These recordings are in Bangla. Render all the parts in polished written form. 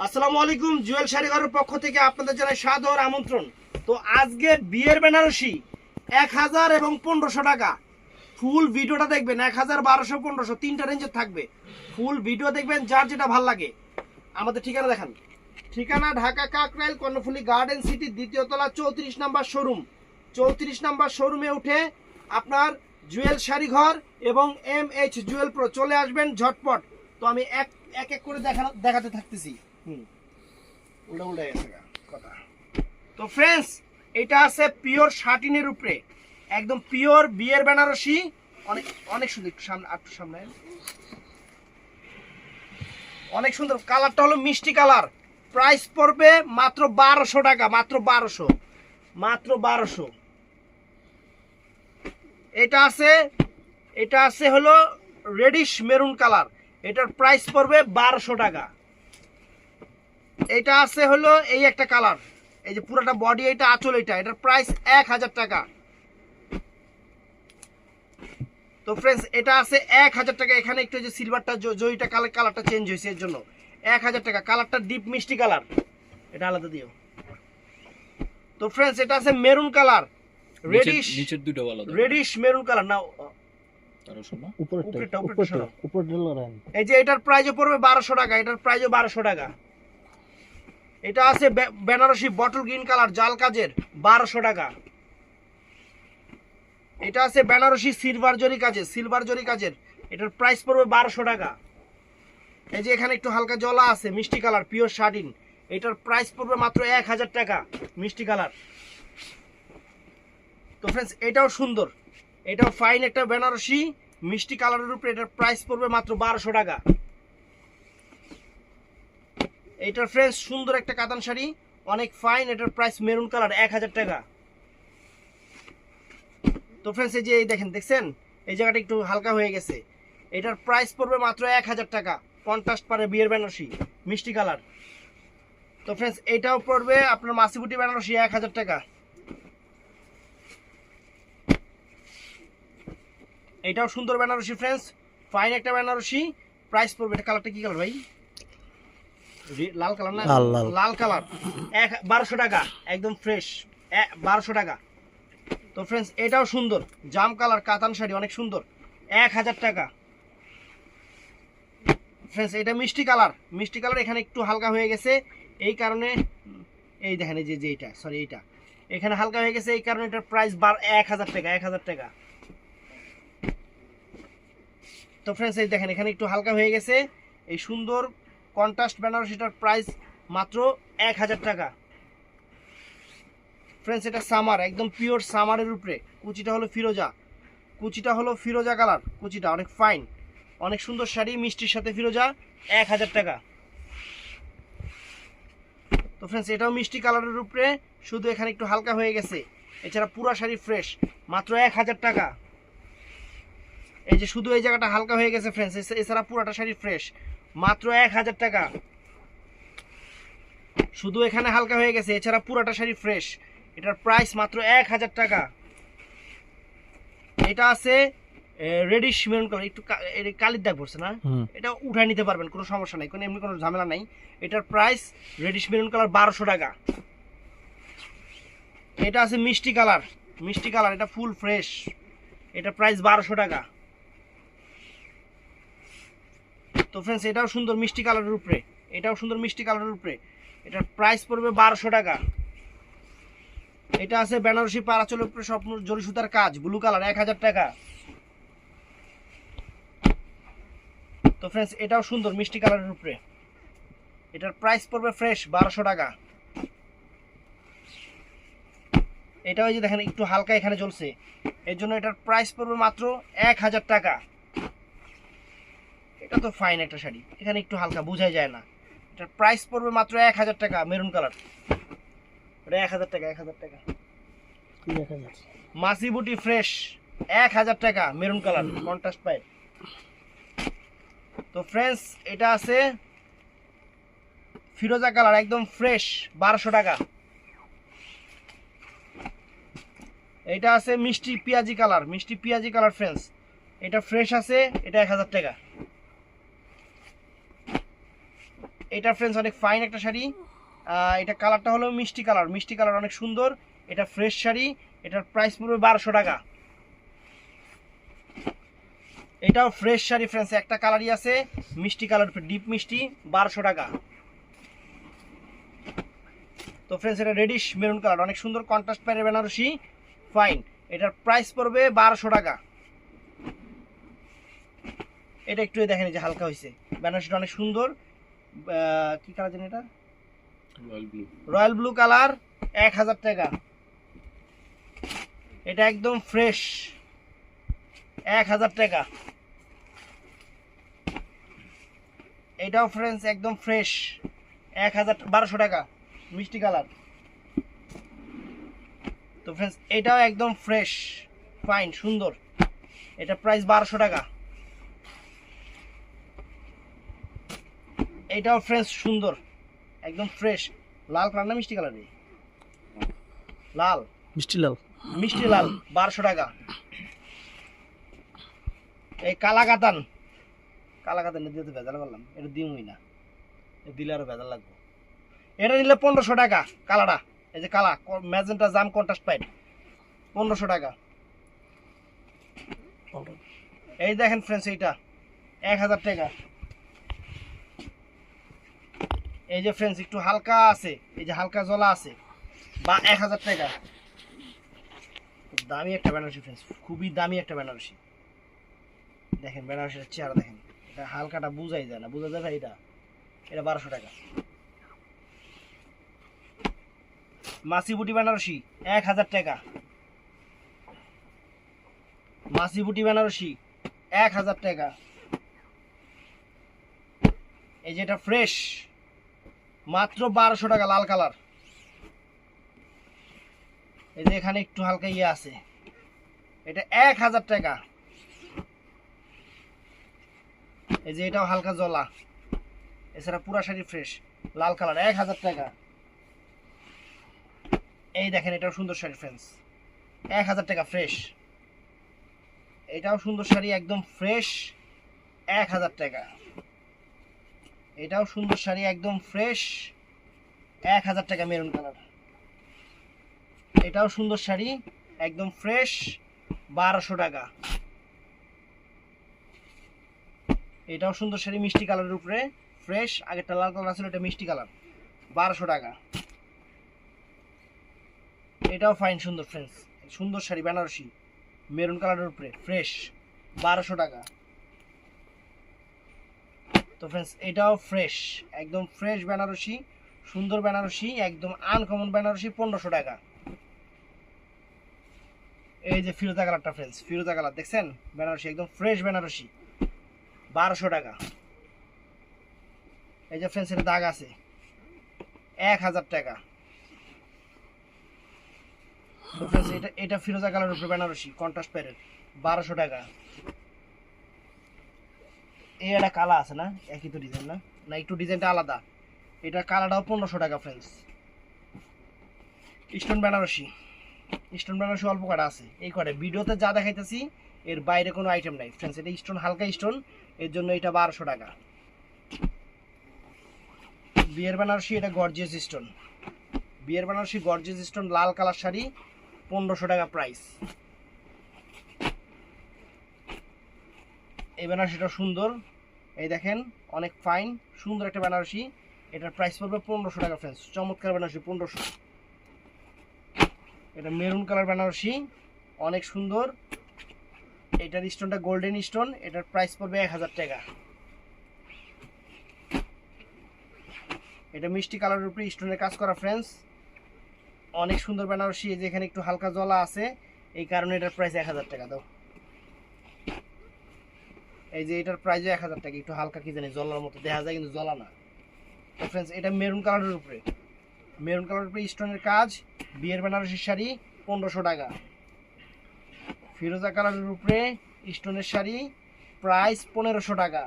আসসালামু আলাইকুম, জুয়েল শাড়িঘরের পক্ষ থেকে আপনাদের জানাই সাদর আমন্ত্রণ। তো আজকে বিয়ের বেনারসি 1000 এবং 1500 টাকা। ফুল ভিডিওটা দেখবেন, 1000, 1200, 1500 তিনটা রেঞ্জের থাকবে। ফুল ভিডিও দেখবেন, যার যেটা ভাল লাগে। আমাদের ঠিকানা দেখান। ঠিকানা ঢাকা কাকরাইল কর্ণফুলী গার্ডেন সিটি, দ্বিতীয় তলা, 34 নাম্বার শোরুম। 34 নাম্বার শোরুমে উঠে আপনার জুয়েল শাড়িঘর এবং MH জুয়েল প্রো চলে আসবেন ঝটপট। তো আমি এক এক করে দেখাতে থাকতেছি। উল্টা গেছে কথা। তো ফ্রেন্ডস, এটা আছে পিওর শাটিনের উপরে, একদম পিওর বিয়ের বেনারসি। অনেক অনেক সুন্দর, সামনে অনেক সুন্দর। কালারটা হলো মিষ্টি কালার। প্রাইস পড়বে মাত্র 1200 টাকা, মাত্র 1200। এটা আছে হলো রেডিশ মেরুন কালার। এটার প্রাইস পড়বে 1200 টাকা। এটা আছে হলো এই একটা কালার, এই যে পুরোটা বডি, এটা আঁচল, এটার প্রাইস 1000 টাকা। তো ফ্রেন্ডস, এটা আছে 1000 টাকা। এখানে একটু যে সিলভারটা জয়টা কালারটা চেঞ্জ হয়েছে, এর জন্য 1000 টাকা। কালারটা ডিপ মিষ্টি কালার, এটা আলাদা দিও। তো ফ্রেন্ডস, এটা আছে মেরুন কালার, রেডিশ, নিচের দুটো আলাদা, রেডিশ মেরুন কালার। না এই যে এটার প্রাইসও পড়বে 1200 টাকা। এটার প্রাইসও 1200 টাকা। এটা আছে বেনারসি বটল গ্রিন কালার, জাল কাজের, 1200 টাকা। এটা আছে বেনারসি সিলভার জরি কাজের, এটার প্রাইস পড়বে 1200 টাকা। এই যে এখানে একটু হালকা জলা আছে, মিষ্টি কালার, পিওর শাটিন, এটার প্রাইস পড়বে মাত্র 1000 টাকা, মিষ্টি কালার। তো ফ্রেন্ডস, এটাও সুন্দর, এটাও ফাইন একটা বেনারসি মিষ্টি কালারের উপরে, এটার প্রাইস পড়বে মাত্র 1200 টাকা। এটার ফ্রেন্ডস সুন্দর একটা কাতান শাড়ি, অনেক ফাইন, এটার প্রাইস মেরুন কালার, 1000 টাকা। তো ফ্রেন্ডস, এই যে দেখছেন এই জায়গাটা একটু হালকা হয়ে গেছে, এটার প্রাইস পড়বে মাত্র 1000 টাকা। কন্ট্রাস্ট পারে বিয়ের বেনারসি মিষ্টি কালার। তো ফ্রেন্ডস, এটাও পড়বে আপনার মাসিবুটি বেনারসি, 1000 টাকা। এটাও সুন্দর বেনারসি ফ্রেন্ডস, ফাইন একটা বেনারসি, প্রাইস পড়বে, এটা কালারটা কি কালার ভাই? লাল কালার না? লাল কালার, 1200 টাকা, একদম ফ্রেশ, 1200 টাকা। তো ফ্রেন্ডস, এটাও সুন্দর জাম কালার কাতান শাড়ি, অনেক সুন্দর, 1000 টাকা। ফ্রেন্ডস, এটা মিষ্টি কালার, এখানে একটু হালকা হয়ে গেছে, এই কারণে এই দেখেন, এই যে এইটা, সরি, এইটা এখানে হালকা হয়ে গেছে, এই কারণে এটার প্রাইস 1000 টাকা, 1000 টাকা। তো ফ্রেন্ডস, এই দেখেন এখানে একটু হালকা হয়ে গেছে, এই সুন্দর কন্ট্রাস্ট বেনারসিটার প্রাইস মাত্র 1000 টাকা। ফ্রেন্ডস, এটা সামার, একদম পিওর সামারের উপরে, কুচিটা হলো ফিরোজা কালার, কুচিটা অনেক ফাইন, অনেক সুন্দর শাড়ি, মিষ্টির সাথে ফিরোজা, 1000 টাকা। তো ফ্রেন্ডস, এটাও মিষ্টি কালারের উপরে, শুধু এখানে একটু হালকা হয়ে গেছে, এছাড়া পুরো শাড়ি ফ্রেশ, মাত্র 1000 টাকা। এই যে শুধু এই জায়গাটা হালকা হয়ে গেছে ফ্রেন্ডস, এছাড়া পুরোটা শাড়ি ফ্রেশ, মাত্র 1000 টাকা। শুধু এখানে হালকা হয়ে গেছে, এছাড়া পুরোটা শাড়ি ফ্রেশ, এটার প্রাইস মাত্র 1000 টাকা। এটা আছে রেডিশ মেরুন কালার, একটু কালির দাগ পড়ছে না, এটা উঠায় নিতে পারবেন, কোনো সমস্যা নাই, কোনো এমনি কোনো ঝামেলা নাই। এটার প্রাইস রেডিশ মেরুন কালার, 1200 টাকা। এটা আছে মিষ্টি কালার, এটা ফুল ফ্রেশ, এটা প্রাইস 1200 টাকা। তো ফ্রেন্ডস, এটাও সুন্দর মিষ্টি কালারের উপরে, এটার প্রাইস পড়বে 1200 টাকা। এটা আছে বেনারসি পারাচলের উপরে স্বপ্ন জরি সুতার কাজ, ব্লু কালার, 1000 টাকা। তো ফ্রেন্ডস, এটাও সুন্দর মিষ্টি কালারের উপরে, এটার প্রাইস পড়বে ফ্রেশ 1200 টাকা। এটা ওই যে দেখেন একটু হালকা এখানে জ্বলছে, এর জন্য এটার প্রাইস পড়বে মাত্র 1000 টাকা। এটা তো ফাইন একটা শাড়ি, এখানে একটু হালকা বোঝাই যায় না, এটার প্রাইস পড়বে মাত্র 1000 টাকা, মেরুন কালার, এটা 1000 টাকা, 1000 টাকা। মাসি বুটি ফ্রেশ, 1000 টাকা, মেরুন কালার, কন্ট্রাস্ট পাইপ। তো ফ্রেন্ডস, এটা আছে ফিরোজা কালার, একদম ফ্রেশ, 1200 টাকা। এটা আছে মিষ্টি পিয়াজি কালার, ফ্রেন্ডস, এটা ফ্রেশ আছে, এটা 1000 টাকা। এটা ফ্রেন্ডস অনেক ফাইন একটা শাড়ি। এটা কালারটা হলো মিষ্টি কালার, মিষ্টি কালার অনেক সুন্দর। এটা ফ্রেশ শাড়ি, এটার প্রাইস পড়বে 1200 টাকা। এটাও ফ্রেশ শাড়ি ফ্রেন্ডস, একটা কালারই আছে মিষ্টি কালার, ডিপ মিষ্টি, 1200 টাকা। তো ফ্রেন্ডস এটা রেডিশ মেরুন কালার, অনেক সুন্দর কন্ট্রাস্ট প্যারে বেনারসি, ফাইন। এটার প্রাইস পড়বে 1200 টাকা। এটা একটু দেখেন যে হালকা হয়েছে, বেনারসিটা অনেক সুন্দর। কি কালার জানি এটা, রয়্যাল ব্লু কালার, 1000 টাকা। এটা একদম ফ্রেশ, 1000 টাকা। এটাও ফ্রেন্ডস একদম ফ্রেশ, 1200 টাকা, মিষ্টি কালার। তো ফ্রেন্ডস এটাও একদম ফ্রেশ, ফাইন, সুন্দর। এটা প্রাইস 1200 টাকা। এটাও ফ্রেন্ডস সুন্দর, একদম ফ্রেশ, লাল কালার না মিষ্টি কালার, লাল, মিষ্টি লাল, মিষ্টি লাল, 1200 টাকা। এই কালাকাতান, কালাকাতান দিয়ে তো ভেজাল করলাম, এটা দিমই না, দিলে আরো ভেজাল লাগবে। এটা নিলে 1500 টাকা, কালাটা, এই যে কালা ম্যাজেন্টা জাম কন্ট্রাস্ট পাইপ, 1500 টাকা। এই দেখেন ফ্রেন্ডস এইটা 1000 টাকা। এই যে ফ্রেন্ডস একটু হালকা আছে, এই যে হালকা জলা আছে, বা 1000 টাকা। দামি একটা বেনারসি ফ্রেন্ডস, খুবই দামি একটা বেনারসি। দেখেন বেনারসির চেহারা দেখেন, এটা হালকাটা বোঝাই যায় না, বোঝা যাবে এটা, এটা 1200 টাকা। মাসি বুটি বেনারসি 1000 টাকা। মাসি বুটি বেনারসি 1000 টাকা। এই যে এটা ফ্রেশ, মাত্র 1200 টাকা, লাল কালার। এই যে এখানে একটু হালকা ইয়ে আছে, এটা 1000 টাকা। এই যে এটাও হালকা জলা, এছাড়া পুরা শাড়ি ফ্রেশ, লাল কালার, 1000 টাকা। এই দেখেন এটাও সুন্দর শাড়ি ফ্রেন্ডস, 1000 টাকা ফ্রেশ। এটাও সুন্দর শাড়ি, একদম ফ্রেশ, 1000 টাকা। এটাও সুন্দর শাড়ি, একদম ফ্রেশ, 1000 টাকা, মেরুন কালার। এটাও সুন্দর শাড়ি, একদম ফ্রেশ, 1200 টাকা। এটাও সুন্দর শাড়ি, মিষ্টি কালারের উপরে, ফ্রেশ। আগেরটা লাল কালার ছিল, এটা মিষ্টি কালার, 1200 টাকা। এটাও ফাইন, সুন্দর ফ্রেন্ডস, সুন্দর শাড়ি বেনারসি, মেরুন কালারের উপরে, ফ্রেশ, 1200 টাকা। তো ফ্রেন্ডস এটাও ফ্রেশ, একদম ফ্রেশ বেনারসি, সুন্দর বেনারসি, একদম আনকমন বেনারসি, 1500 টাকা। এই যে ফিরোজা কালারটা ফ্রেন্ডস, ফিরোজা কালার দেখছেন, বেনারসি একদম ফ্রেশ বেনারসি, 1200 টাকা। এই যে ফ্রেন্ডস এটা দাগ আছে, 1000 টাকা। তো ফ্রেন্ডস এটা ফিরোজা কালারের উপরে বেনারসি, কন্ট্রাস্ট প্যারের, 1200 টাকা। এই একটা কালা আছে না, একই তো ডিজাইন না, না একটু ডিজাইনটা আলাদা। এটা কালারটাও 1500 টাকা friends. Stone Benarasi, stone Benarasi অল্প কটা আছে, এই কটা ভিডিওতে যা দেখাইতেছি এর বাইরে কোনো আইটেম নাই ফ্রেন্ডস। এটা স্টোন, হালকা স্টোন, এর জন্য এটা 1200 টাকা। বিয়ের বেনারসি, এটা গর্জিয়াস স্টোন, বিয়ের বেনারসি গর্জিয়াস স্টোন, লাল কালার শাড়ি, 1500 টাকা প্রাইস। এই বেনারসিটা সুন্দর, এই দেখেন অনেক ফাইন, সুন্দর একটা বেনারসি। এটার প্রাইস পড়বে 1500 টাকা ফ্রেন্ডস, চমৎকার বেনারসি, 1500। এটা মেরুন কালার বেনারসি, অনেক সুন্দর। এটার স্টোনটা গোল্ডেন স্টোন, এটার প্রাইস পড়বে 1000 টাকা। এটা মিষ্টি কালারের উপরে স্টোনের কাজ করা ফ্রেন্ডস, অনেক সুন্দর বেনারসি। এই যে এখানে একটু হালকা জলা আছে, এই কারণে এটার প্রাইস 1000 টাকা। দাও, এই যে এটার প্রাইস 1000 টাকা, একটু হালকা কি জানি জলার মতো দেখা যায়, কিন্তু জলা না। তো ফ্রেন্ডস এটা মেরুন কালারের উপরে, মেরুন কালারের উপরে স্টোনের কাজ, বিয়ের বেনারসির শাড়ি, 1500 টাকা। ফিরোজা কালারের উপরে স্টোনের শাড়ি, প্রাইস 1500 টাকা।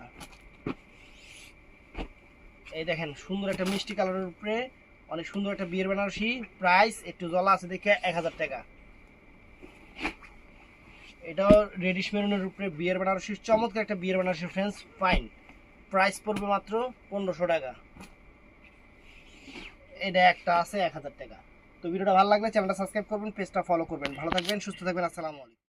এই দেখেন সুন্দর একটা মিষ্টি কালারের উপরে অনেক সুন্দর একটা বিয়ের বেনারসি, প্রাইস একটু জলা আছে দেখে 1000 টাকা। এটাও রেডিশ মেরুনের উপরে বিয়ের বেনারসি, চমৎকার একটা বিয়ের বেনারসি ফ্রেন্ডস, ফাইন, প্রাইস পড়বে মাত্র 1500 টাকা। এটা একটা আছে 1000 টাকা। তো ভিডিওটা ভালো লাগলে চ্যানেলটা সাবস্ক্রাইব করবেন, পেজটা ফলো করবেন। ভালো থাকবেন, সুস্থ থাকবেন, আসসালামু আলাইকুম।